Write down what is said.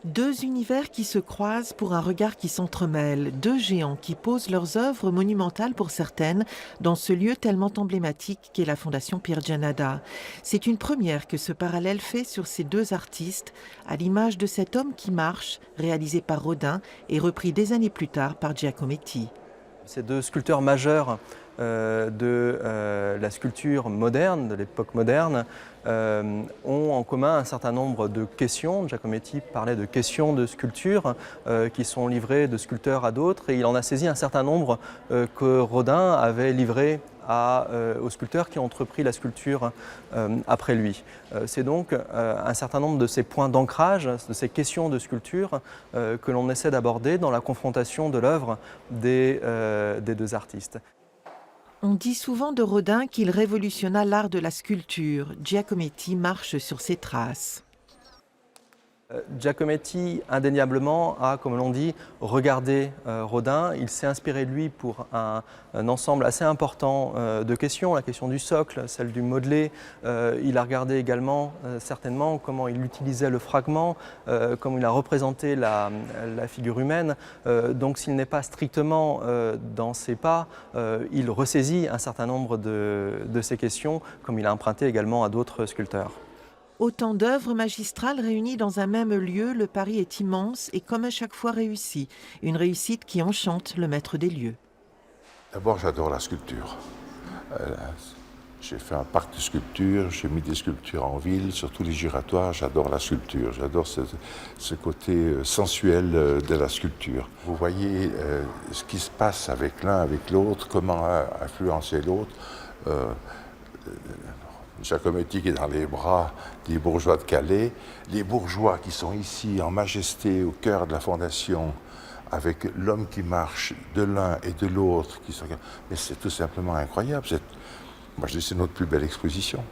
Deux univers qui se croisent pour un regard qui s'entremêle, deux géants qui posent leurs œuvres monumentales pour certaines dans ce lieu tellement emblématique qu'est la Fondation Pierre Giannatta. C'est une première que ce parallèle fait sur ces deux artistes, à l'image de cet homme qui marche, réalisé par Rodin et repris des années plus tard par Giacometti. Ces deux sculpteurs majeurs de la sculpture moderne, de l'époque moderne, ont en commun un certain nombre de questions. Giacometti parlait de questions de sculpture qui sont livrées de sculpteurs à d'autres, et il en a saisi un certain nombre que Rodin avait livrées aux sculpteurs qui ont entrepris la sculpture après lui. C'est donc un certain nombre de ces points d'ancrage, de ces questions de sculpture que l'on essaie d'aborder dans la confrontation de l'œuvre des deux artistes. On dit souvent de Rodin qu'il révolutionna l'art de la sculpture. Giacometti marche sur ses traces. Giacometti, indéniablement, a, comme l'on dit, regardé Rodin. Il s'est inspiré de lui pour un ensemble assez important de questions, la question du socle, celle du modelé. Il a regardé également, certainement, comment il utilisait le fragment, comment il a représenté la figure humaine. Donc, s'il n'est pas strictement dans ses pas, il ressaisit un certain nombre de ces questions, comme il a emprunté également à d'autres sculpteurs. Autant d'œuvres magistrales réunies dans un même lieu, le pari est immense et comme à chaque fois réussi. Une réussite qui enchante le maître des lieux. D'abord, j'adore la sculpture. J'ai fait un parc de sculptures, j'ai mis des sculptures en ville, surtout les giratoires, j'adore la sculpture, j'adore ce côté sensuel de la sculpture. Vous voyez ce qui se passe avec l'un, avec l'autre, comment influencer l'autre. Giacometti qui est dans les bras des bourgeois de Calais, les bourgeois qui sont ici en majesté au cœur de la fondation, avec l'homme qui marche de l'un et de l'autre. Mais c'est tout simplement incroyable. Moi je dis c'est notre plus belle exposition.